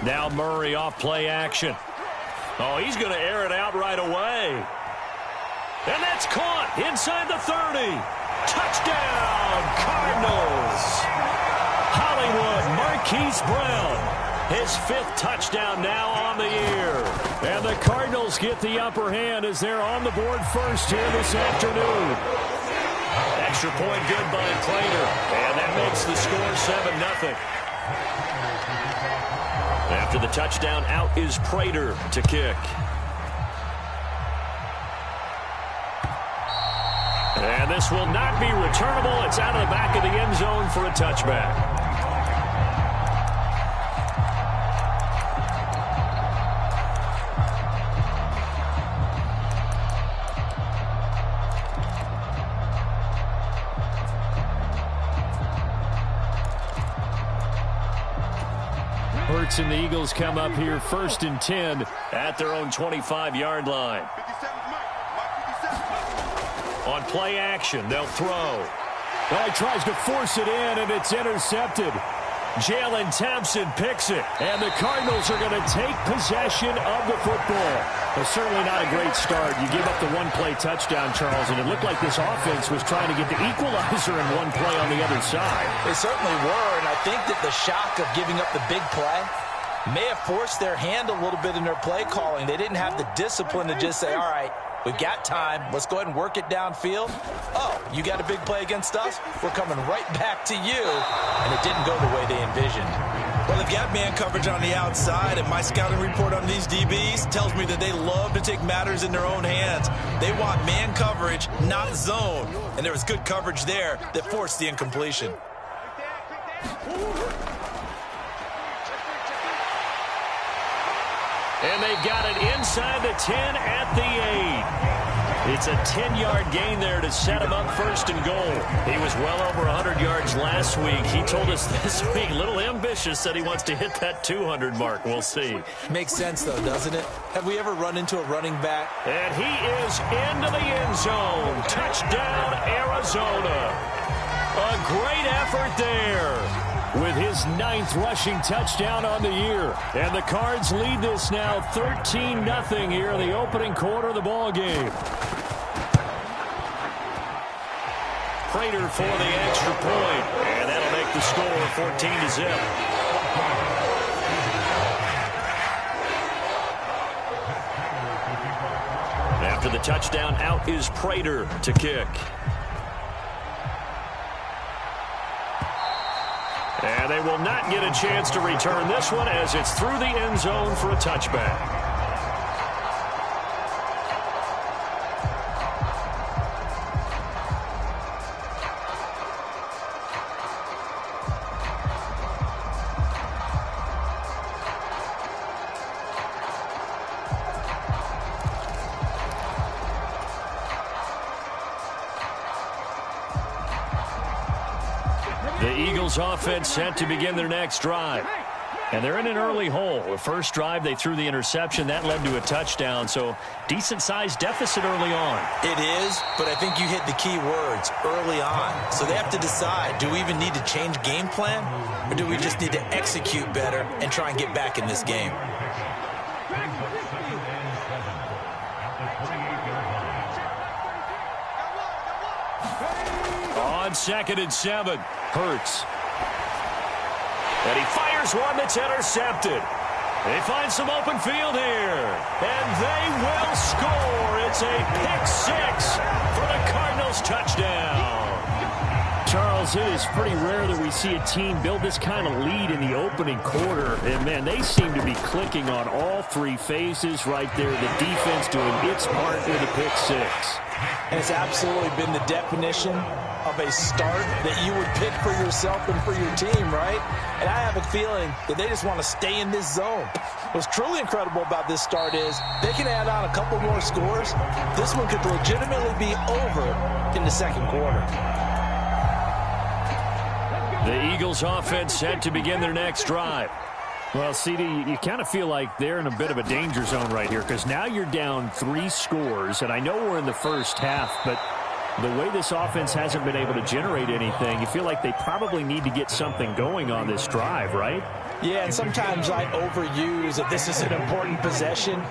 Now Murray off play action. Oh, he's going to air it out right away. And that's caught inside the 30. Touchdown, Cardinals. Hollywood Marquise Brown, his 5th touchdown now on the year. And the Cardinals get the upper hand as they're on the board first here this afternoon. Extra point good by Prater. And that makes the score 7-0. After the touchdown, out is Prater to kick. And this will not be returnable. It's out of the back of the end zone for a touchback. Hurts and the Eagles come up here 1st and 10 at their own 25-yard line. On play action, they'll throw. Well, he tries to force it in, and it's intercepted. Jalen Thompson picks it, and the Cardinals are going to take possession of the football. Well, certainly not a great start. You give up the one-play touchdown, Charles, and it looked like this offense was trying to get the equalizer in one play on the other side. They certainly were, and I think that the shock of giving up the big play may have forced their hand a little bit in their play calling. They didn't have the discipline to just say, all right, we've got time. Let's go ahead and work it downfield. Oh, you got a big play against us? We're coming right back to you. And it didn't go the way they envisioned. Well, they've got man coverage on the outside, and my scouting report on these DBs tells me that they love to take matters in their own hands. They want man coverage, not zone. And there was good coverage there that forced the incompletion. And they've got it inside the 10 at the 8. It's a 10-yard gain there to set him up 1st and goal. He was well over 100 yards last week. He told us this week, a little ambitious, said he wants to hit that 200 mark. We'll see. Makes sense, though, doesn't it? Have we ever run into a running back? And he is into the end zone. Touchdown, Arizona. A great effort there, with his 9th rushing touchdown on the year. And the Cards lead this now 13-0 here in the opening quarter of the ball game. Prater for the extra point, and that'll make the score 14-0. After the touchdown, out is Prater to kick. And they will not get a chance to return this one as it's through the end zone for a touchback. The Eagles offense set to begin their next drive. And they're in an early hole. The first drive, they threw the interception. That led to a touchdown. So decent-sized deficit early on. It is, but I think you hit the key words, early on. So they have to decide, do we even need to change game plan? Or do we just need to execute better and try and get back in this game? On 2nd and 7, Hurts. And he fires one that's intercepted. They find some open field here. And they will score. It's a pick 6 for the Cardinals touchdown. Charles, it is pretty rare that we see a team build this kind of lead in the opening quarter. And, man, they seem to be clicking on all 3 phases right there. The defense doing its part with a pick 6. And it's absolutely been the definition of a start that you would pick for yourself and for your team, right? And I have a feeling that they just want to stay in this zone. What's truly incredible about this start is they can add on a couple more scores. This one could legitimately be over in the second quarter. The Eagles offense set to begin their next drive. Well, CD, you kind of feel like they're in a bit of a danger zone right here because now you're down 3 scores, and I know we're in the first half, but The way this offense hasn't been able to generate anything, you feel like they probably need to get something going on this drive, right? Yeah, and sometimes I overuse that this is an important possession.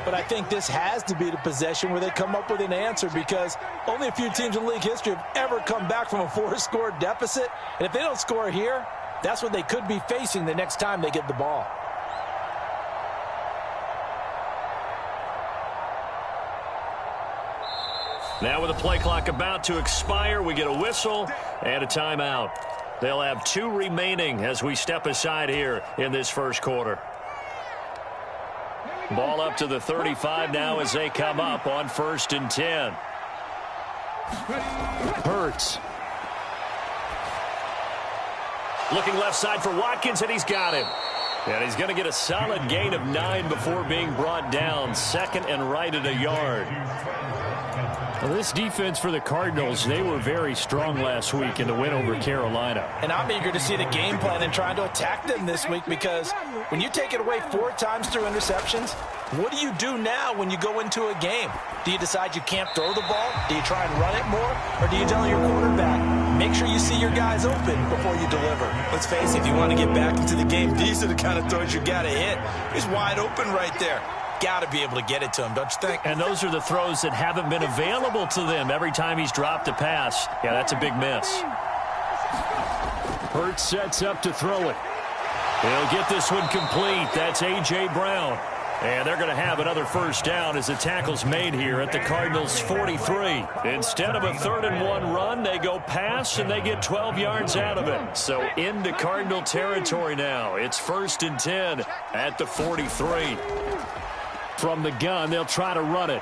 But I think this has to be the possession where they come up with an answer, because only a few teams in league history have ever come back from a 4-score deficit. And if they don't score here, that's what they could be facing the next time they get the ball. Now with the play clock about to expire, we get a whistle and a timeout. They'll have 2 remaining as we step aside here in this first quarter. Ball up to the 35 now as they come up on 1st and 10. Hurts. Looking left side for Watkins, and he's got him. And he's going to get a solid gain of 9 before being brought down. 2nd and right at a yard. Well, this defense for the Cardinals, they were very strong last week in the win over Carolina. And I'm eager to see the game plan and trying to attack them this week, because when you take it away 4 times through interceptions, what do you do now when you go into a game? Do you decide you can't throw the ball? Do you try and run it more? Or do you tell your quarterback, make sure you see your guys open before you deliver? Let's face it, if you want to get back into the game, these are the kind of throws you got to hit. He's wide open right there. Got to be able to get it to him, don't you think? And those are the throws that haven't been available to them every time he's dropped a pass. Yeah, that's a big miss. Hurts sets up to throw it. He'll get this one complete. That's A.J. Brown. And they're going to have another first down as the tackle's made here at the Cardinals' 43. Instead of a 3rd and 1 run, they go pass, and they get 12 yards out of it. So into Cardinal territory now. It's 1st and 10 at the 43. From the gun, they'll try to run it.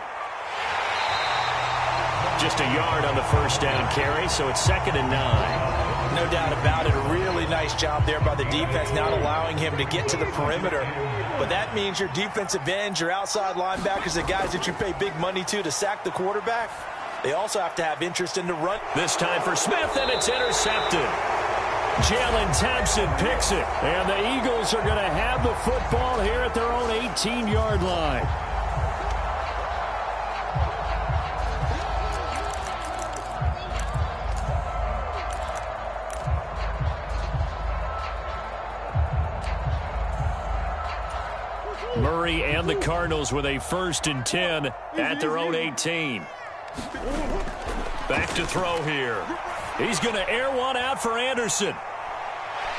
Just a yard on the first down carry, so it's 2nd and 9. No doubt about it. A really nice job there by the defense, not allowing him to get to the perimeter. But that means your defensive ends, your outside linebackers, the guys that you pay big money to sack the quarterback, they also have to have interest in the run. This time for Smith, and it's intercepted. Jalen Thompson picks it, and the Eagles are going to have the football here at their own 18-yard line. Murray and the Cardinals with a 1st and 10 at their own 18. Back to throw here. He's going to air one out for Anderson.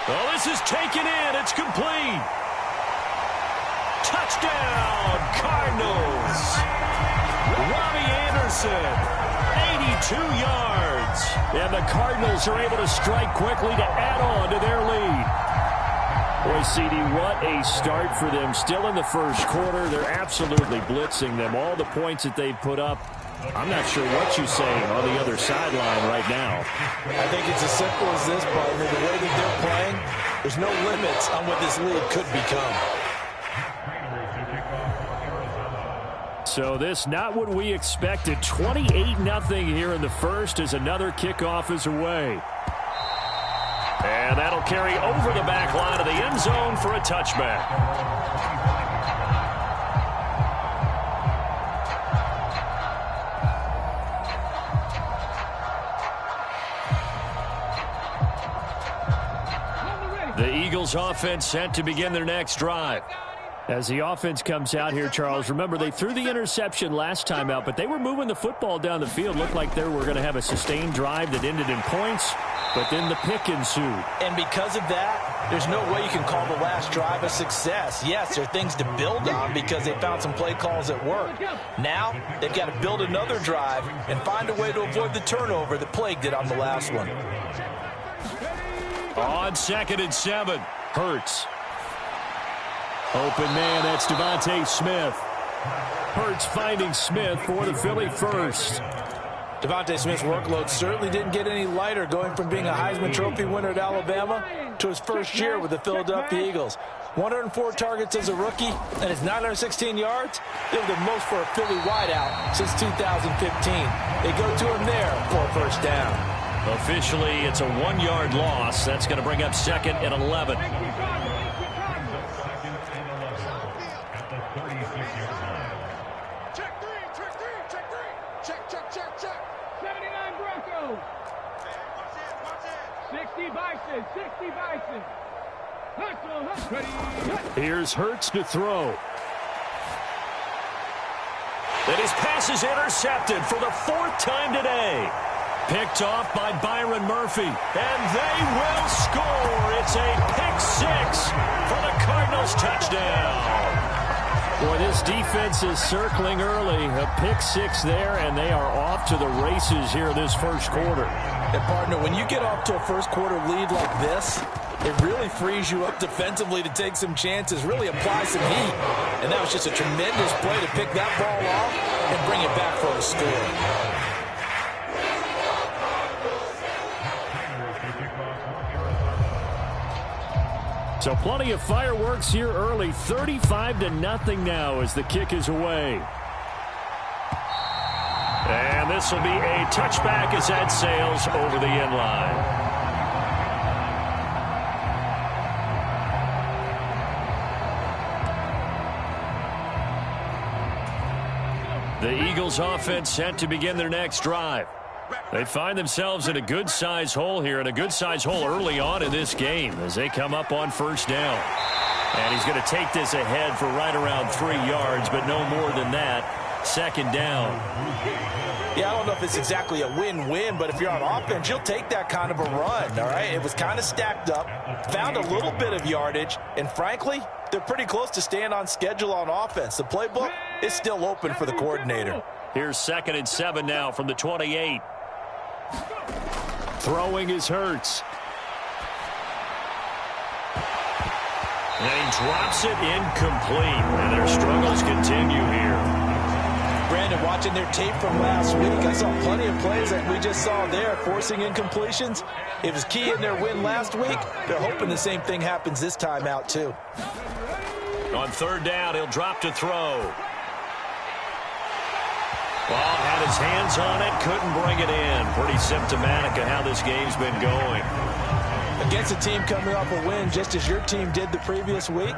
Oh, this is taken in. It's complete. Touchdown, Cardinals. Robbie Anderson, 82 yards. And the Cardinals are able to strike quickly to add on to their lead. Boy, CD, what a start for them. Still in the first quarter. They're absolutely blitzing them. All the points that they've put up, I'm not sure what you say on the other sideline right now. I think it's as simple as this, partner. The way that they're playing, there's no limits on what this league could become. So this not what we expected. 28-0 here in the first as another kickoff is away. And that'll carry over the back line of the end zone for a touchback. The Eagles offense set to begin their next drive. As the offense comes out here, Charles, remember they threw the interception last time out, but they were moving the football down the field. Looked like they were going to have a sustained drive that ended in points, but then the pick ensued. And because of that, there's no way you can call the last drive a success. Yes, there are things to build on because they found some play calls that work. Now, they've got to build another drive and find a way to avoid the turnover that plagued it on the last one. On 2nd and 7, Hurts. Open man, that's Devontae Smith. Hurts finding Smith for the Philly first. Devontae Smith's workload certainly didn't get any lighter, going from being a Heisman Trophy winner at Alabama to his first year with the Philadelphia Eagles. 104 targets as a rookie, and his 916 yards, they were the most for a Philly wideout since 2015. They go to him there for a first down. Officially, it's a 1-yard loss. That's going to bring up 2nd and 11. Here's Hurts to throw. And his pass is intercepted for the 4th time today. Picked off by Byron Murphy. And they will score. It's a pick 6 for the Cardinals touchdown. Boy, this defense is circling early. A pick 6 there, and they are off to the races here this first quarter. And, partner, when you get off to a first quarter lead like this, it really frees you up defensively to take some chances, really apply some heat. And that was just a tremendous play to pick that ball off and bring it back for a score. So plenty of fireworks here early. 35-0 now as the kick is away. And this will be a touchback as that sails over the end line. The Eagles offense set to begin their next drive. They find themselves in a good-size hole here, and a good-size hole early on in this game as they come up on first down. And he's going to take this ahead for right around 3 yards, but no more than that. Second down. Yeah, I don't know if it's exactly a win-win, but if you're on offense, you'll take that kind of a run, all right? It was kind of stacked up, found a little bit of yardage, and frankly, they're pretty close to staying on schedule on offense. The playbook is still open for the coordinator. Here's 2nd and 7 now from the 28. Throwing is Hurts. And he drops it incomplete. And their struggles continue here. Brandon, watching their tape from last week, I saw plenty of plays like we just saw there, forcing incompletions. It was key in their win last week. They're hoping the same thing happens this time out, too. On 3rd down, he'll drop to throw. Well, had his hands on it, couldn't bring it in. Pretty symptomatic of how this game's been going. Against a team coming off a win, just as your team did the previous week,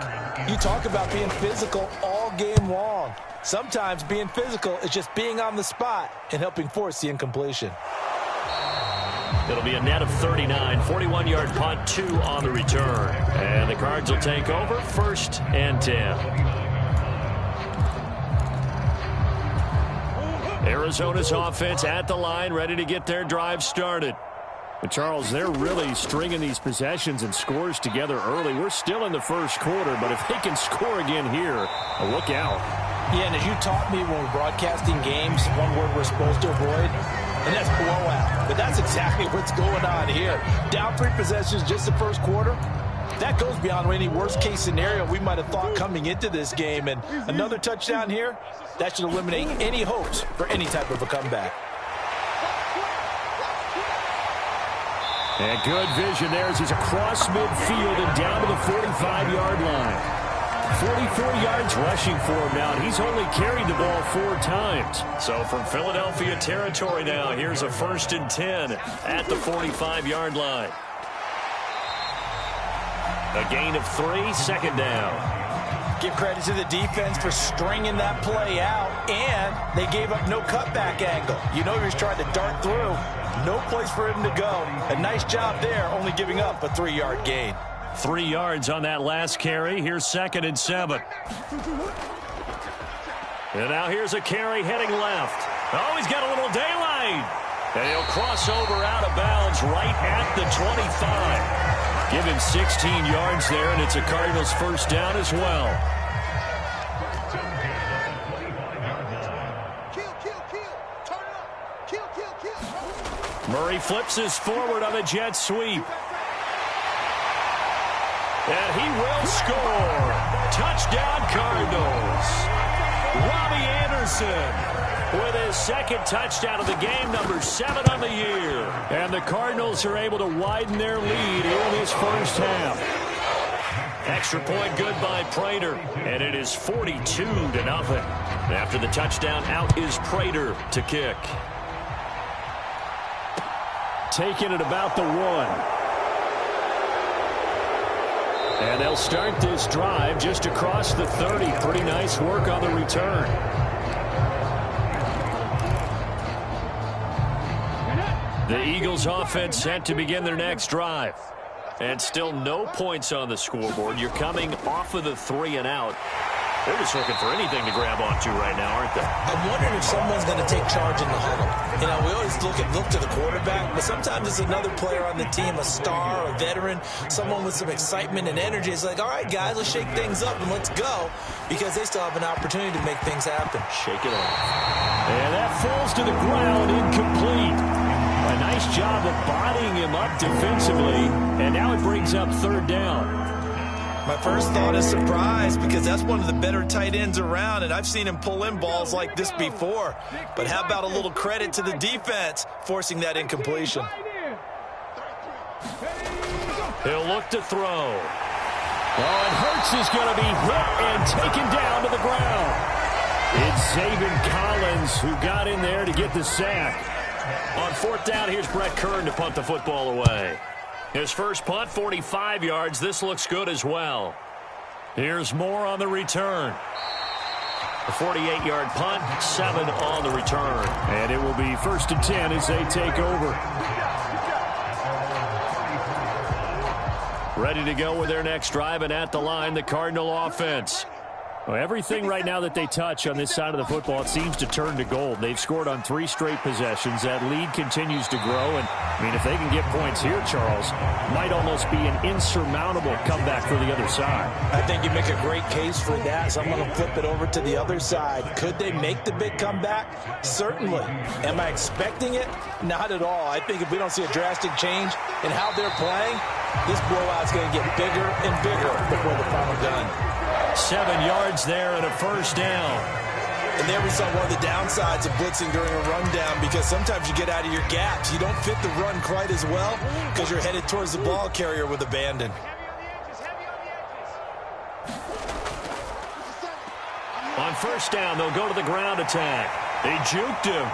you talk about being physical all game long. Sometimes being physical is just being on the spot and helping force the incompletion. It'll be a net of 39, 41-yard punt, 2 on the return. And the Cards will take over, 1st and 10. Arizona's offense at the line, ready to get their drive started. But Charles, they're really stringing these possessions and scores together early. We're still in the first quarter, but if they can score again here, look out. Yeah, and as you taught me when we're broadcasting games, one word we're supposed to avoid, and that's blowout. But that's exactly what's going on here. Down 3 possessions just the first quarter. That goes beyond any worst-case scenario we might have thought coming into this game. And another touchdown here, that should eliminate any hopes for any type of a comeback. And good vision there as he's across midfield and down to the 45-yard line. 44 yards rushing for him now, and he's only carried the ball 4 times. So from Philadelphia territory now, here's a 1st and 10 at the 45-yard line. A gain of 3, 2nd down. Give credit to the defense for stringing that play out, and they gave up no cutback angle. You know he was trying to dart through. No place for him to go. A nice job there, only giving up a 3-yard gain. 3 yards on that last carry. Here's 2nd and 7. And now here's a carry heading left. Oh, he's got a little daylight. And he'll cross over out of bounds right at the 25. Give him 16 yards there, and it's a Cardinals 1st down as well. Murray flips us forward on the jet sweep. And he will score. Touchdown, Cardinals. Robbie Anderson with his 2nd touchdown of the game, number 7 on the year. And the Cardinals are able to widen their lead in this first half. Extra point good by Prater, and it is 42-0. After the touchdown, out is Prater to kick. Taking it about the 1. And they'll start this drive just across the 30. Pretty nice work on the return. The Eagles offense set to begin their next drive. And still no points on the scoreboard. You're coming off of the 3 and out. They're just looking for anything to grab onto right now, aren't they? I'm wondering if someone's going to take charge in the huddle. You know, we always look to the quarterback, but sometimes it's another player on the team, a star, a veteran, someone with some excitement and energy. It's like, all right, guys, let's shake things up and let's go, because they still have an opportunity to make things happen. Shake it off. And that falls to the ground, incomplete. A nice job of bodying him up defensively, and now it brings up 3rd down. My first thought is surprise, because that's one of the better tight ends around, and I've seen him pull in balls like this before. But how about a little credit to the defense forcing that incompletion? He'll look to throw. Oh, and Hurts is going to be hit and taken down to the ground. It's Zaven Collins who got in there to get the sack. On 4th down, here's Brett Kern to punt the football away. His first punt, 45 yards. This looks good as well. Here's Moore on the return. A 48-yard punt, 7 on the return. And it will be 1st and 10 as they take over. Ready to go with their next drive, and at the line, the Cardinal offense. Well, everything right now that they touch on this side of the football, it seems to turn to gold. They've scored on 3 straight possessions. That lead continues to grow. And, I mean, if they can get points here, Charles, might almost be an insurmountable comeback for the other side. I think you make a great case for that, so I'm going to flip it over to the other side. Could they make the big comeback? Certainly. Am I expecting it? Not at all. I think if we don't see a drastic change in how they're playing, this blowout's going to get bigger and bigger before the final gun. 7 yards there and a 1st down. And there we saw one of the downsides of blitzing during a rundown, because sometimes you get out of your gaps. You don't fit the run quite as well because you're headed towards the ball carrier with abandon. On 1st down, they'll go to the ground attack. They juked him.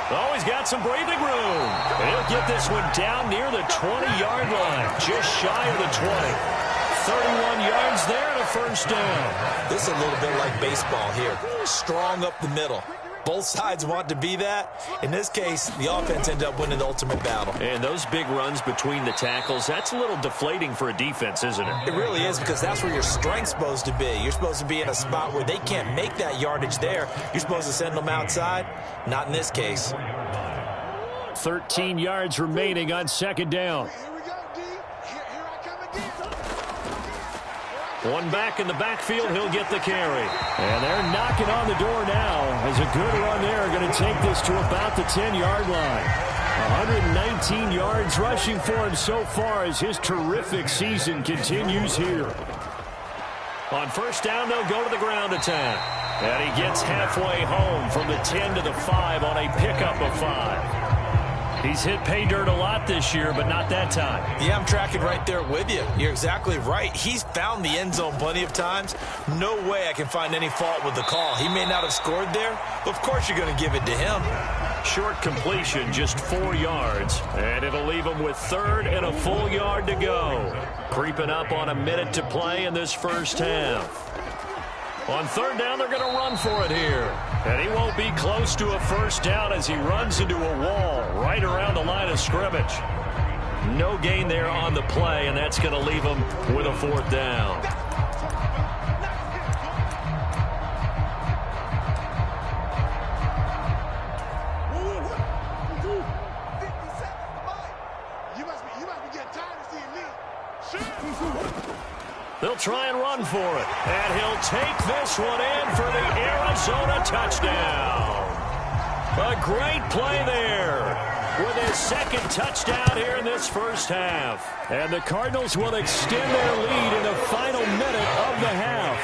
Oh, he's got some breathing room. He'll get this one down near the 20-yard line, just shy of the 20. 31 yards there and a 1st down. This is a little bit like baseball here. Strong up the middle. Both sides want to be that. In this case, the offense ended up winning the ultimate battle. And those big runs between the tackles, that's a little deflating for a defense, isn't it? It really is, because that's where your strength's supposed to be. You're supposed to be in a spot where they can't make that yardage there. You're supposed to send them outside. Not in this case. 13 yards remaining on 2nd down. One back in the backfield, he'll get the carry. And they're knocking on the door now as a good run there going to take this to about the 10-yard line. 119 yards rushing for him so far as his terrific season continues here. On 1st down, they'll go to the ground attack. And he gets halfway home from the 10 to the 5 on a pickup of 5. He's hit pay dirt a lot this year, but not that time. Yeah, I'm tracking right there with you. You're exactly right. He's found the end zone plenty of times. No way I can find any fault with the call. He may not have scored there, but of course you're going to give it to him. Short completion, just 4 yards, and it'll leave him with 3rd and a full yard to go. Creeping up on a minute to play in this 1st half. On 3rd down, they're going to run for it here. And he won't be close to a 1st down as he runs into a wall right around the line of scrimmage. No gain there on the play, and that's going to leave him with a 4th down. They'll try and run for it. And he'll take this one in for the Arizona touchdown. A great play there with his 2nd touchdown here in this 1st half. And the Cardinals will extend their lead in the final minute of the half.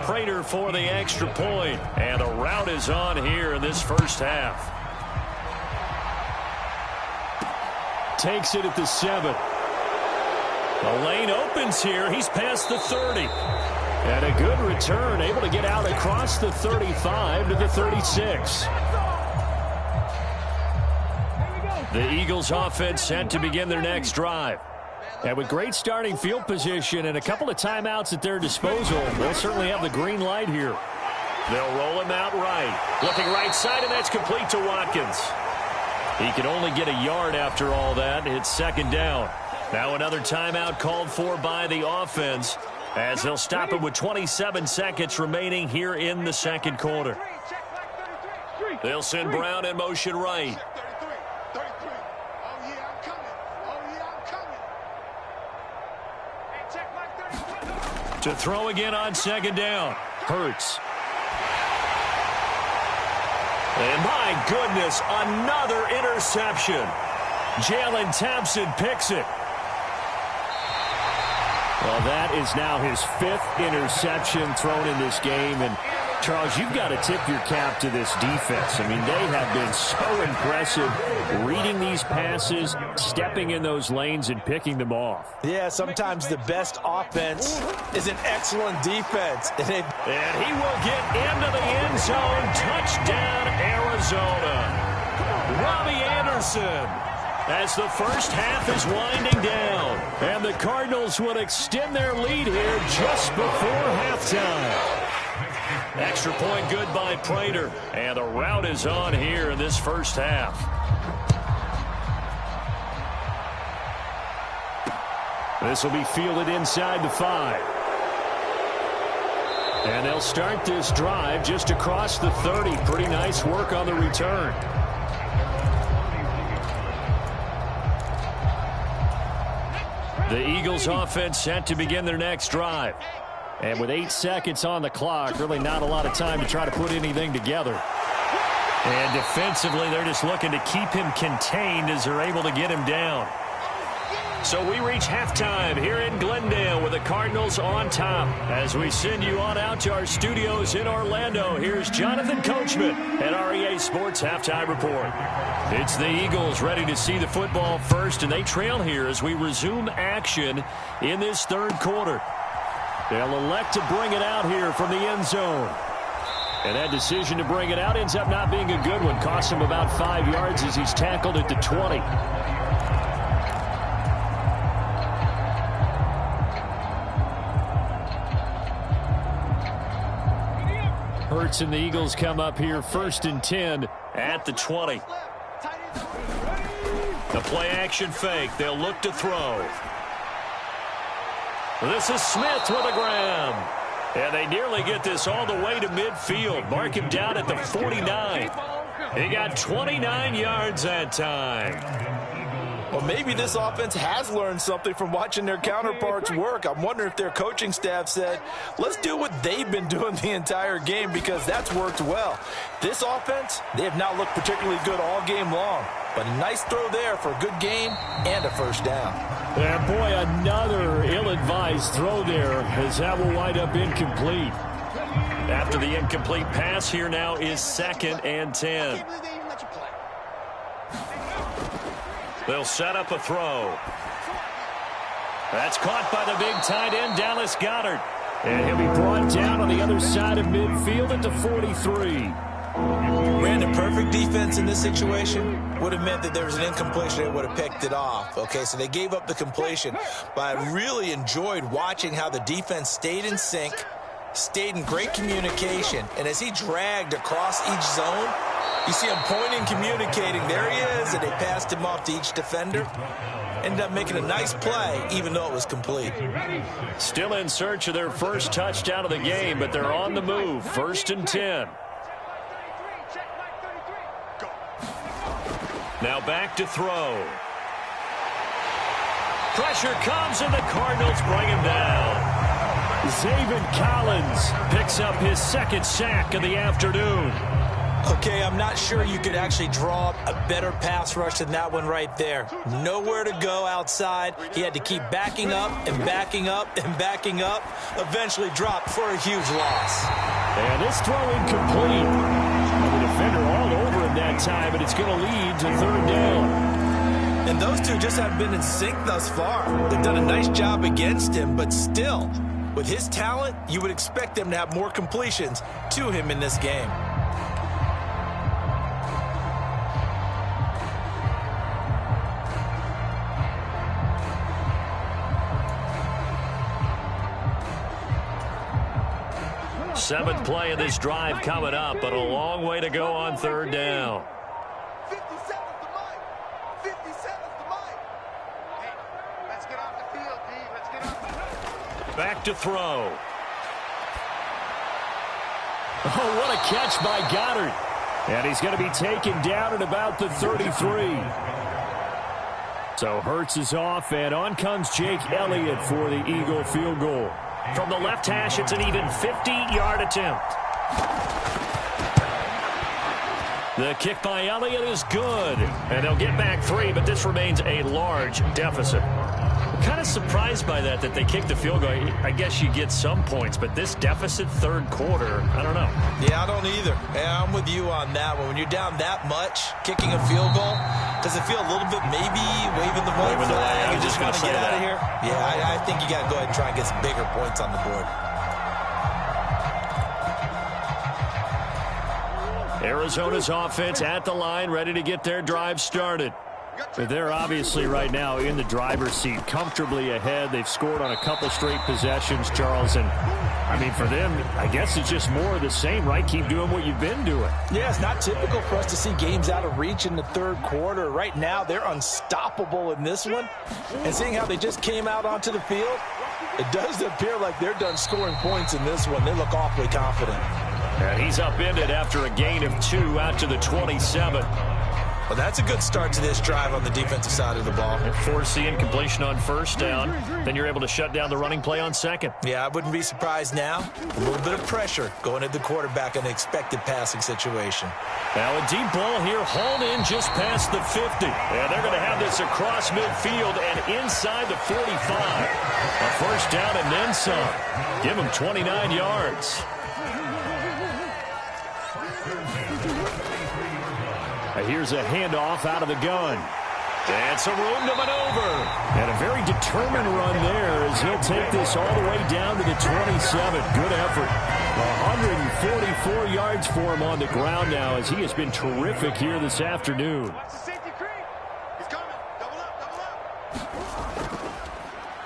Prater for the extra point. And the rout is on here in this 1st half. Takes it at the 7. The lane opens here. He's past the 30. And a good return, able to get out across the 35 to the 36. The Eagles offense set to begin their next drive. And with great starting field position and a couple of timeouts at their disposal, they'll certainly have the green light here. They'll roll him out right. Looking right side, and that's complete to Watkins. He can only get a yard after all that. It's second down. Now another timeout called for by the offense as they'll stop it with 27 seconds remaining here in the second quarter. They'll send Brown in motion right. To throw again on second down. Hurts. And my goodness, another interception. Jalen Thompson picks it. Well, that is now his 5th interception thrown in this game. And, Charles, you've got to tip your cap to this defense. I mean, they have been so impressive reading these passes, stepping in those lanes, and picking them off. Yeah, sometimes the best offense is an excellent defense. And he will get into the end zone. Touchdown, Arizona. Robbie Anderson. As the first half is winding down. And the Cardinals would extend their lead here just before halftime. Extra point good by Prater. And the rout is on here in this first half. This will be fielded inside the 5. And they'll start this drive just across the 30. Pretty nice work on the return. The Eagles offense set to begin their next drive. And with 8 seconds on the clock, really not a lot of time to try to put anything together. And defensively, they're just looking to keep him contained as they're able to get him down. So we reach halftime here in Glendale with the Cardinals on top. As we send you on out to our studios in Orlando, here's Jonathan Coachman at REA Sports Halftime Report. It's the Eagles ready to see the football first, and they trail here as we resume action in this third quarter. They'll elect to bring it out here from the end zone. And that decision to bring it out ends up not being a good one. Costs him about 5 yards as he's tackled at the 20. Hurts and the Eagles come up here 1st and 10 at the 20. The play action fake. They'll look to throw. This is Smith with a grab. And they nearly get this all the way to midfield. Mark him down at the 49. He got 29 yards that time. Well, maybe this offense has learned something from watching their counterparts work. I'm wondering if their coaching staff said, let's do what they've been doing the entire game, because that's worked well. This offense, they have not looked particularly good all game long. But a nice throw there for a good gain and a first down. And boy, another ill-advised throw there, as that will wind up incomplete. After the incomplete pass, here now is 2nd and 10. They'll set up a throw. That's caught by the big tight end, Dallas Goedert. And he'll be brought down on the other side of midfield at the 43. Ran a perfect defense in this situation. Would have meant that there was an incompletion. They would have picked it off. Okay, so they gave up the completion. But I really enjoyed watching how the defense stayed in sync, stayed in great communication. And as he dragged across each zone, you see him pointing, communicating. There he is, and they passed him off to each defender. Ended up making a nice play, even though it was complete. Still in search of their first touchdown of the game, but they're on the move. 1st and 10. Now back to throw. Pressure comes, and the Cardinals bring him down. Zaven Collins picks up his 2nd sack of the afternoon. Okay, I'm not sure you could actually draw up a better pass rush than that one right there. Nowhere to go outside. He had to keep backing up and backing up and backing up. Eventually dropped for a huge loss. And this throw incomplete. The defender all over him that time, but it's going to lead to 3rd down. And those two just haven't been in sync thus far. They've done a nice job against him, but still, with his talent, you would expect them to have more completions to him in this game. Seventh play of this drive coming up, but a long way to go on 3rd down. Back to throw. Oh, what a catch by Goddard. And he's going to be taken down at about the 33. So Hurts is off, and on comes Jake Elliott for the Eagle field goal. From the left hash, it's an even 50-yard attempt. The kick by Elliott is good. And they'll get back 3, but this remains a large deficit. I'm kind of surprised by that they kicked the field goal. I guess you get some points, but this deficit third quarter, I don't know. Yeah, I don't either. Yeah, I'm with you on that one. When you're down that much, kicking a field goal, does it feel a little bit maybe waving the white flag and just want to get out of here? Yeah, I think you got to go ahead and try and get some bigger points on the board. Arizona's offense at the line, ready to get their drive started. But they're obviously right now in the driver's seat, comfortably ahead. They've scored on a couple straight possessions, Charles. And, I mean, for them, I guess it's just more of the same, right? Keep doing what you've been doing. Yeah, it's not typical for us to see games out of reach in the third quarter. Right now, they're unstoppable in this one. And seeing how they just came out onto the field, it does appear like they're done scoring points in this one. They look awfully confident. And he's upended after a gain of 2 out to the 27. Well, that's a good start to this drive on the defensive side of the ball. Forcing completion on first down. Then you're able to shut down the running play on second. Yeah, I wouldn't be surprised now. A little bit of pressure going at the quarterback in an expected passing situation. Now a deep ball here, hauled in just past the 50. And they're going to have this across midfield and inside the 45. A first down and then some. Give them 29 yards. Here's a handoff out of the gun. And some room to maneuver. And a very determined run there as he'll take this all the way down to the 27. Good effort. 144 yards for him on the ground now as he has been terrific here this afternoon.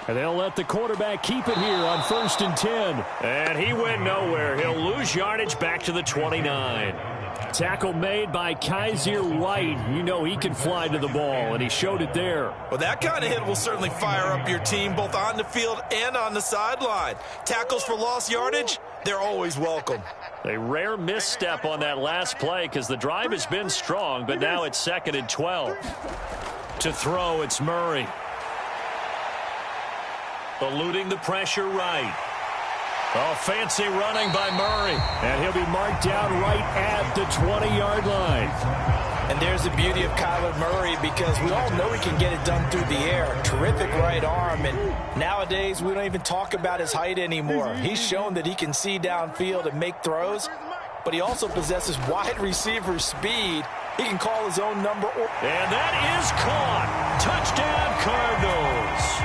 And they'll let the quarterback keep it here on 1st and 10. And he went nowhere. He'll lose yardage back to the 29. Tackle made by Kaiser White. You know he can fly to the ball, and he showed it there. Well, that kind of hit will certainly fire up your team both on the field and on the sideline. Tackles for lost yardage, they're always welcome. A rare misstep on that last play because the drive has been strong, but now it's 2nd and 12. To throw, it's Murray. Eluding the pressure right. Oh, fancy running by Murray. And he'll be marked down right at the 20-yard line. And there's the beauty of Kyler Murray because we all know he can get it done through the air. Terrific right arm. And nowadays, we don't even talk about his height anymore. He's shown that he can see downfield and make throws, but he also possesses wide receiver speed. He can call his own number. And that is caught. Touchdown, Cardinals.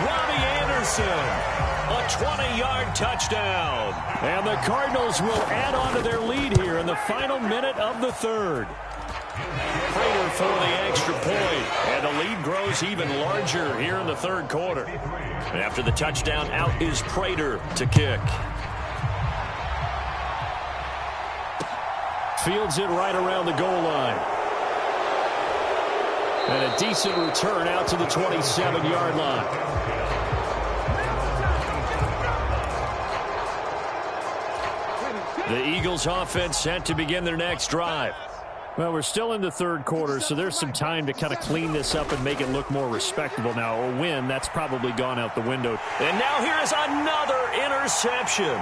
Robbie Anderson. A 20-yard touchdown. And the Cardinals will add on to their lead here in the final minute of the third. Prater for the extra point. And the lead grows even larger here in the third quarter. And after the touchdown, out is Prater to kick. Fields it right around the goal line. And a decent return out to the 27-yard line. The Eagles offense set to begin their next drive. Well, we're still in the third quarter, so there's some time to kind of clean this up and make it look more respectable now. A win, that's probably gone out the window. And now here's another interception.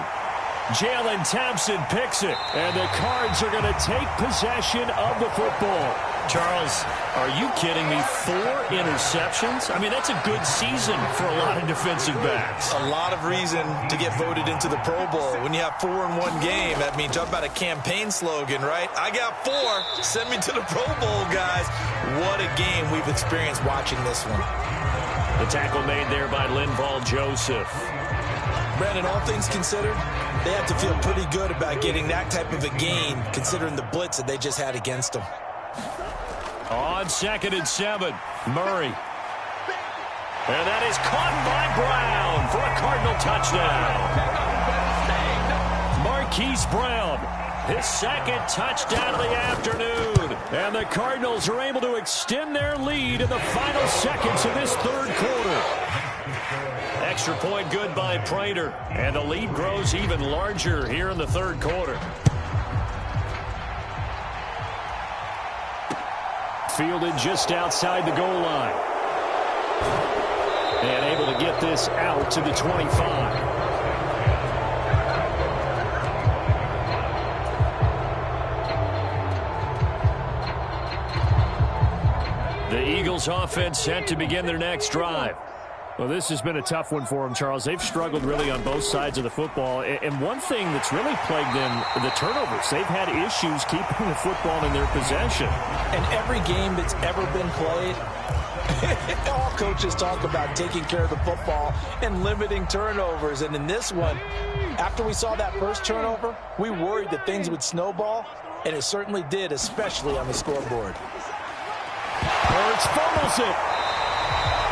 Jalen Thompson picks it. And the Cards are going to take possession of the football. Charles, are you kidding me? 4 interceptions? I mean, that's a good season for a lot of defensive backs. A lot of reason to get voted into the Pro Bowl. When you have 4 in one game, that means talk about a campaign slogan, right? I got 4. Send me to the Pro Bowl, guys. What a game we've experienced watching this one. The tackle made there by Linval Joseph. Brandon, all things considered, they have to feel pretty good about getting that type of a gain, considering the blitz that they just had against them. On 2nd and 7, Murray. And that is caught by Brown for a Cardinal touchdown. Marquise Brown, his 2nd touchdown of the afternoon. And the Cardinals are able to extend their lead in the final seconds of this third quarter. extra point good by Prater. And the lead grows even larger here in the third quarter. Fielded just outside the goal line. And able to get this out to the 25. The Eagles offense set to begin their next drive. Well, this has been a tough one for them, Charles. They've struggled really on both sides of the football. And one thing that's really plagued them, the turnovers. They've had issues keeping the football in their possession. And every game that's ever been played, all coaches talk about taking care of the football and limiting turnovers. And in this one, after we saw that first turnover, we worried that things would snowball, and it certainly did, especially on the scoreboard. Hurts fumbles it.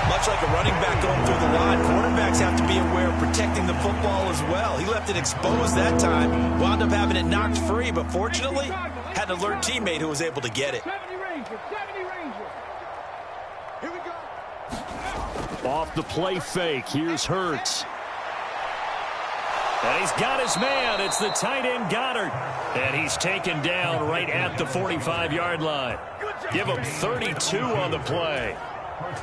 Much like a running back going through the line, quarterbacks have to be aware of protecting the football as well. He left it exposed that time, wound up having it knocked free, but fortunately had an alert teammate who was able to get it. Off the play fake, here's Hurts. And he's got his man. It's the tight end Goddard. And he's taken down right at the 45-yard line. Give him 32 on the play.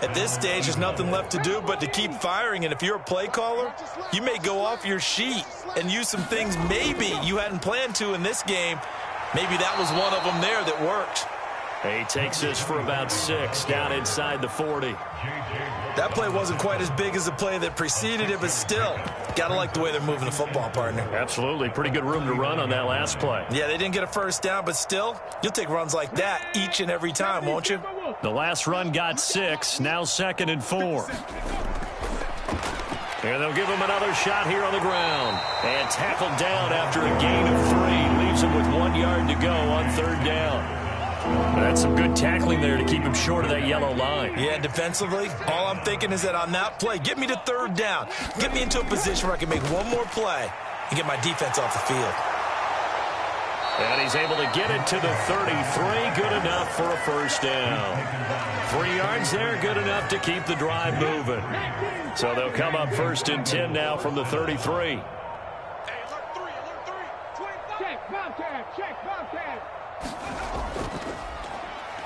At this stage, there's nothing left to do but to keep firing. And if you're a play caller, you may go off your sheet and use some things maybe you hadn't planned to in this game. Maybe that was one of them there that worked. He takes this for about 6 down inside the 40. That play wasn't quite as big as the play that preceded it, but still, got to like the way they're moving the football, partner. Absolutely. Pretty good room to run on that last play. Yeah, they didn't get a first down, but still, you'll take runs like that each and every time, won't you? The last run got 6, now 2nd and 4. And they'll give him another shot here on the ground. And tackled down after a gain of 3. Leaves him with 1 yard to go on 3rd down. That's some good tackling there to keep him short of that yellow line. Yeah, defensively, all I'm thinking is that on that play, get me to 3rd down. Get me into a position where I can make one more play and get my defense off the field. And he's able to get it to the 33. Good enough for a first down. 3 yards there, good enough to keep the drive moving. So they'll come up 1st and 10 now from the 33.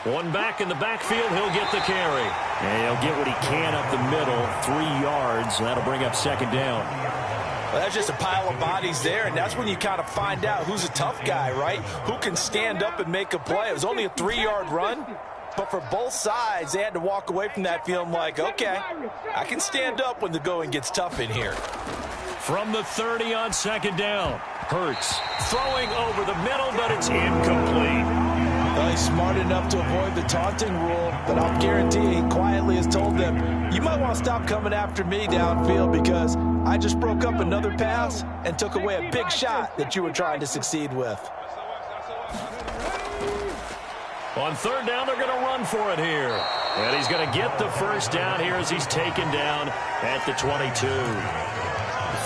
One back in the backfield, he'll get the carry. And he'll get what he can up the middle, 3 yards. That'll bring up 2nd down. Well, that's just a pile of bodies there, and that's when you kind of find out who's a tough guy, right? Who can stand up and make a play. It was only a 3-yard run, but for both sides, they had to walk away from that feeling like, okay, I can stand up when the going gets tough in here. From the 30 on 2nd down, Hurts throwing over the middle, but it's incomplete. Well, he's smart enough to avoid the taunting rule, but I'll guarantee he quietly has told them, you might want to stop coming after me downfield because I just broke up another pass and took away a big shot that you were trying to succeed with. On 3rd down, they're going to run for it here. And he's going to get the first down here as he's taken down at the 22.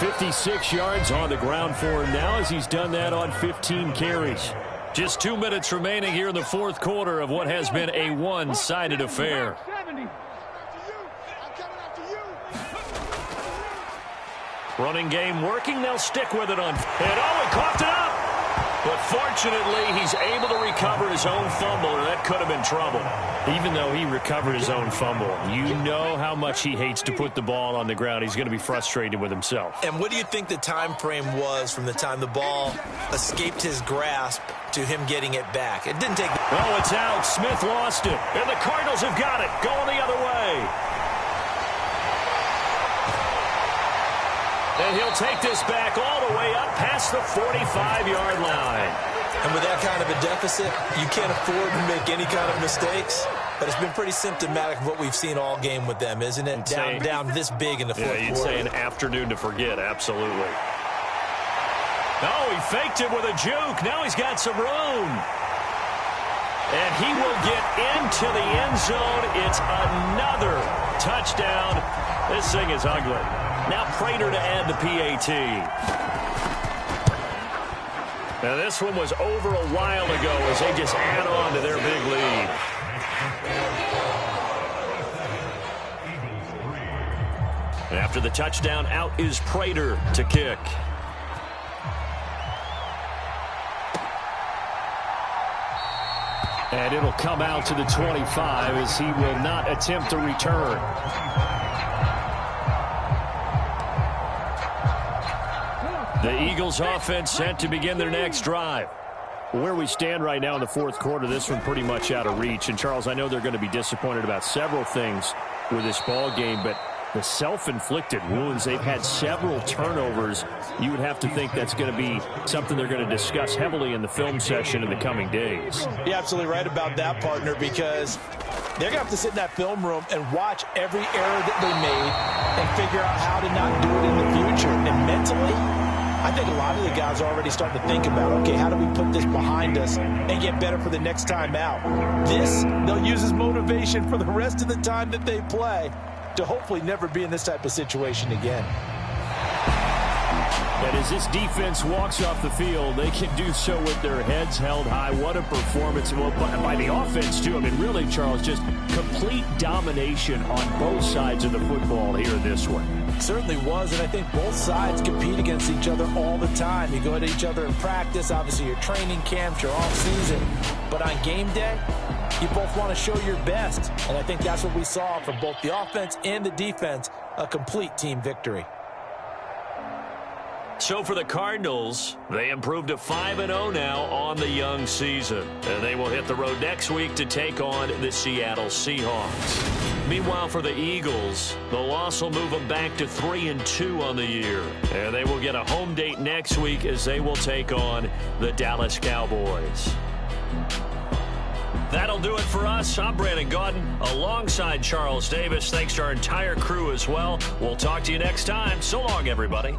56 yards on the ground for him now as he's done that on 15 carries. Just 2 minutes remaining here in the 4th quarter of what has been a one-sided affair. Running game working. They'll stick with it on. And he coughed it up. But fortunately, he's able to recover his own fumble, or that could have been trouble. Even though he recovered his own fumble, you know how much he hates to put the ball on the ground. He's going to be frustrated with himself. And what do you think the time frame was from the time the ball escaped his grasp to him getting it back? It didn't take... Oh, it's out. Smith lost it. And the Cardinals have got it. Going the other way. And he'll take this back all the way up past the 45-yard line. And with that kind of a deficit, you can't afford to make any kind of mistakes. But it's been pretty symptomatic of what we've seen all game with them, isn't it? Down this big in the fourth quarter. Yeah, you'd say an afternoon to forget, absolutely. Oh, he faked it with a juke. Now he's got some room. And he will get into the end zone. It's another touchdown. This thing is ugly. Now Prater to add the PAT. Now this one was over a while ago as they just add on to their big lead. After the touchdown, out is Prater to kick. And it'll come out to the 25 as he will not attempt to return. The Eagles offense set to begin their next drive. Where we stand right now in the fourth quarter, this one pretty much out of reach. And, Charles, I know they're going to be disappointed about several things with this ball game, but the self-inflicted wounds, they've had several turnovers. You would have to think that's going to be something they're going to discuss heavily in the film session in the coming days. You're absolutely right about that, partner, because they're going to have to sit in that film room and watch every error that they made and figure out how to not do it in the future. And mentally, I think a lot of the guys are already starting to think about, okay, how do we put this behind us and get better for the next time out? This, they'll use as motivation for the rest of the time that they play to hopefully never be in this type of situation again. And as this defense walks off the field, they can do so with their heads held high. What a performance by the offense, too. I mean, really, Charles, just complete domination on both sides of the football here in this one. It certainly was, and I think both sides compete against each other all the time. You go at each other in practice, obviously your training camps, your off-season, but on game day, you both want to show your best, and I think that's what we saw from both the offense and the defense, a complete team victory. So for the Cardinals, they improved to 5-0 now on the young season. And they will hit the road next week to take on the Seattle Seahawks. Meanwhile, for the Eagles, the loss will move them back to 3-2 on the year. And they will get a home date next week as they will take on the Dallas Cowboys. That'll do it for us. I'm Brandon Gaudin alongside Charles Davis. Thanks to our entire crew as well. We'll talk to you next time. So long, everybody.